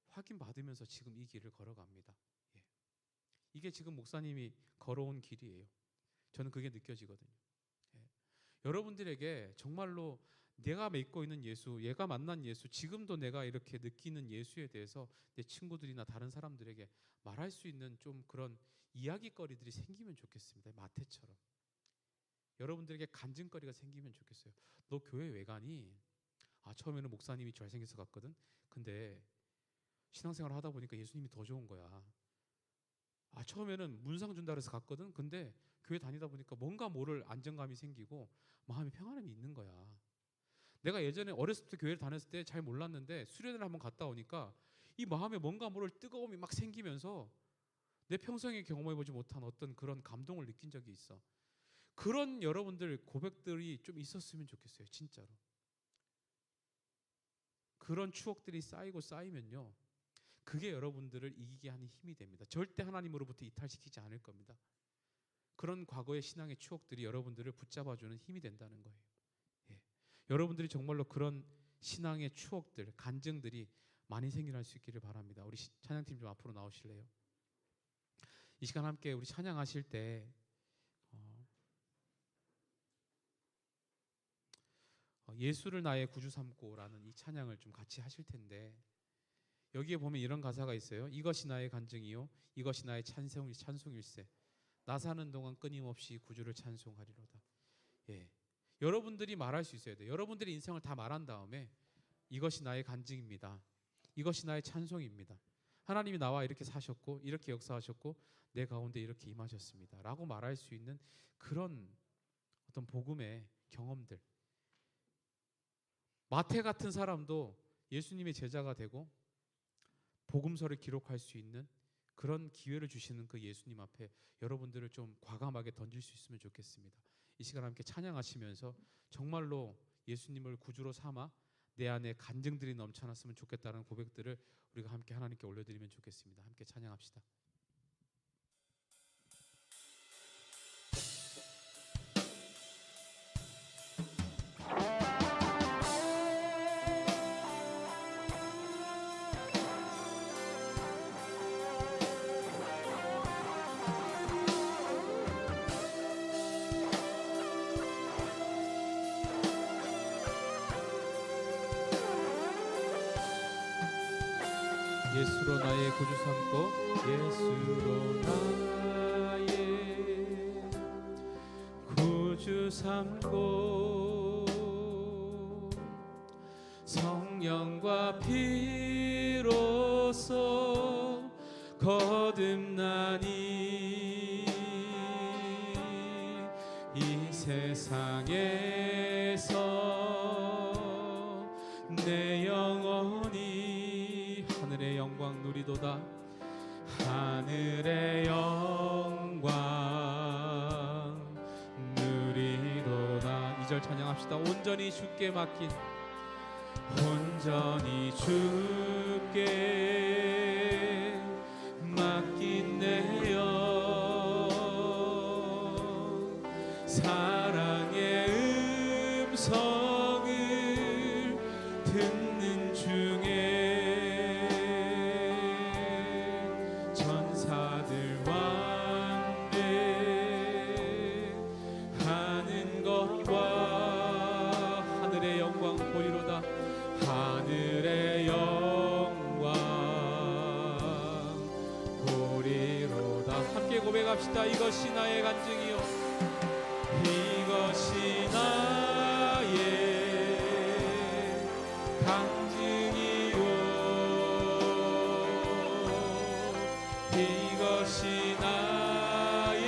확인받으면서 지금 이 길을 걸어갑니다. 이게 지금 목사님이 걸어온 길이에요. 저는 그게 느껴지거든요. 여러분들에게 정말로 내가 믿고 있는 예수, 얘가 만난 예수, 지금도 내가 이렇게 느끼는 예수에 대해서 내 친구들이나 다른 사람들에게 말할 수 있는 좀 그런 이야기거리들이 생기면 좋겠습니다. 마태처럼. 여러분들에게 간증거리가 생기면 좋겠어요. 너 교회 왜 가니? 처음에는 목사님이 잘생겨서 갔거든. 근데 신앙생활 하다 보니까 예수님이 더 좋은 거야. 처음에는 문상 준다 그래서 갔거든. 근데 교회 다니다 보니까 뭔가 모를 안정감이 생기고 마음이 평안함이 있는 거야. 내가 예전에 어렸을 때 교회를 다녔을 때 잘 몰랐는데 수련회를 한번 갔다 오니까 이 마음에 뭔가 모를 뜨거움이 막 생기면서 내 평생에 경험해보지 못한 어떤 그런 감동을 느낀 적이 있어. 그런 여러분들 고백들이 좀 있었으면 좋겠어요. 진짜로. 그런 추억들이 쌓이고 쌓이면요, 그게 여러분들을 이기게 하는 힘이 됩니다. 절대 하나님으로부터 이탈시키지 않을 겁니다. 그런 과거의 신앙의 추억들이 여러분들을 붙잡아주는 힘이 된다는 거예요. 여러분들이 정말로 그런 신앙의 추억들, 간증들이 많이 생겨날 수 있기를 바랍니다. 우리 찬양팀 좀 앞으로 나오실래요? 이 시간 함께 우리 찬양하실 때 예수를 나의 구주 삼고라는 이 찬양을 좀 같이 하실 텐데, 여기에 보면 이런 가사가 있어요. 이것이 나의 간증이요, 이것이 나의 찬송일세. 나 사는 동안 끊임없이 구주를 찬송하리로다. 예. 여러분들이 말할 수 있어야 돼요. 여러분들이 인생을 다 말한 다음에 이것이 나의 간증입니다. 이것이 나의 찬송입니다. 하나님이 나와 이렇게 사셨고 이렇게 역사하셨고 내 가운데 이렇게 임하셨습니다 라고 말할 수 있는 그런 어떤 복음의 경험들. 마태 같은 사람도 예수님의 제자가 되고 복음서를 기록할 수 있는 그런 기회를 주시는 그 예수님 앞에 여러분들을 좀 과감하게 던질 수 있으면 좋겠습니다. 이 시간 함께 찬양하시면서 정말로 예수님을 구주로 삼아 내 안에 간증들이 넘쳐났으면 좋겠다는 고백들을 우리가 함께 하나님께 올려드리면 좋겠습니다. 함께 찬양합시다. 예수로 나의 구주 삼고 예수로 나의 구주 삼고 성령과 피로써 거듭나니 이 세상에서 내 영혼이 하늘의 영광 누리도다. 하늘의 영광 누리도다. 2절 찬양합시다. 온전히 주께 맡긴 온전히 주께 맡긴 내 영 사랑의 음성을 듣는 중에 전사들 왕래하는 것과 하늘의 영광 보리로다. 하늘의 영광 보리로다. 함께 고백합시다. 이것이 나의 간증이요 이것이 나의 간증이요 이것이 나의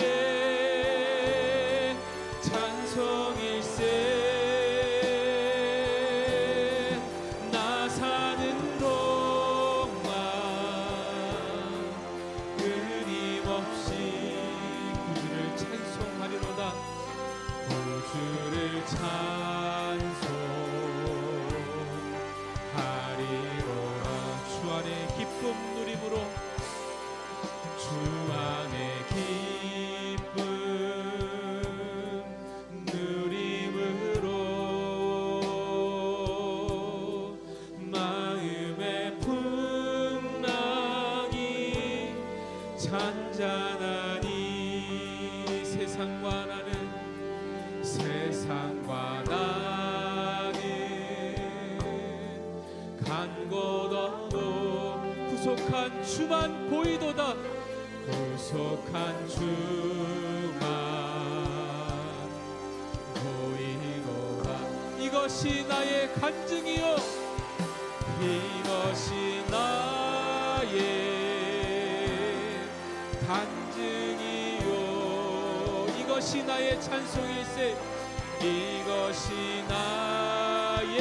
찬송일세. 나 사는 동안 끊임없이 구주를 찬송하리로다. 구주를 찬송하리로다. 주 안에 기쁨 누림으로 주 안에 기쁨 누림으로 마음의 풍랑이 잔잔하니 세상과 나는 간 곳 없고 구속한 주만 보이도다. 구속한 주만 보이도다. 이것이 나의 간증이요 이것이 나의 간증이요 이것이 나의 찬송일세. 이것이 나의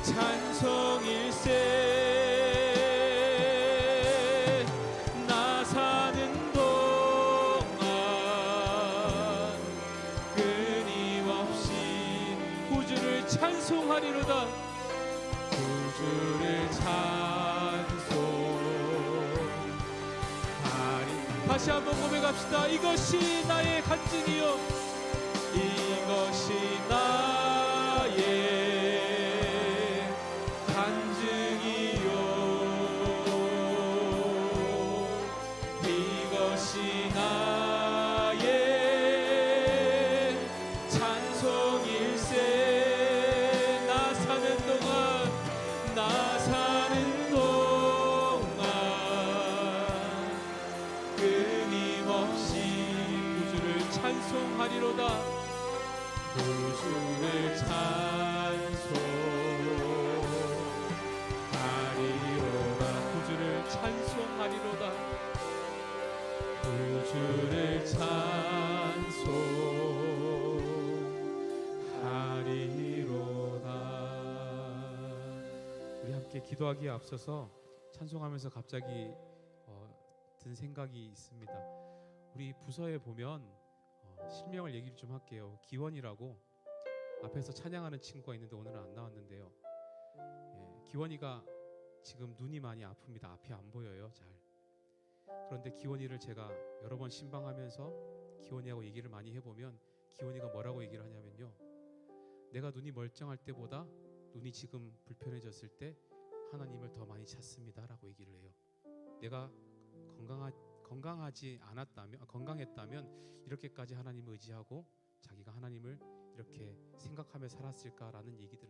찬송일세. 나 사는 동안 끊임없이 구주를 찬송하리로다. 구주를 찬송하리. 다시 한번 고백합시다. 이것이 나의 간증이요 이것이 나의 간증이요 이것이 나의 찬송일세. 나 사는 동안 끊임없이 구주를 찬송하리로다. 구주를 찬송하리로다. 구주를 찬송하리로다. 구주를 찬송하리로다. 우리 함께 기도하기에 앞서서 찬송하면서 갑자기 든 생각이 있습니다. 우리 부서에 보면 실명을 얘기를 좀 할게요. 기원이라고 앞에서 찬양하는 친구가 있는데 오늘은 안 나왔는데요. 기원이가 지금 눈이 많이 아픕니다. 앞이 안 보여요, 잘. 그런데 기원이를 제가 여러 번 신방하면서 기원이하고 얘기를 많이 해보면 기원이가 뭐라고 얘기를 하냐면요, 내가 눈이 멀쩡할 때보다 눈이 지금 불편해졌을 때 하나님을 더 많이 찾습니다 라고 얘기를 해요. 내가 건강했다면 이렇게까지 하나님을 의지하고 자기가 하나님을 이렇게 생각하며 살았을까라는 얘기들을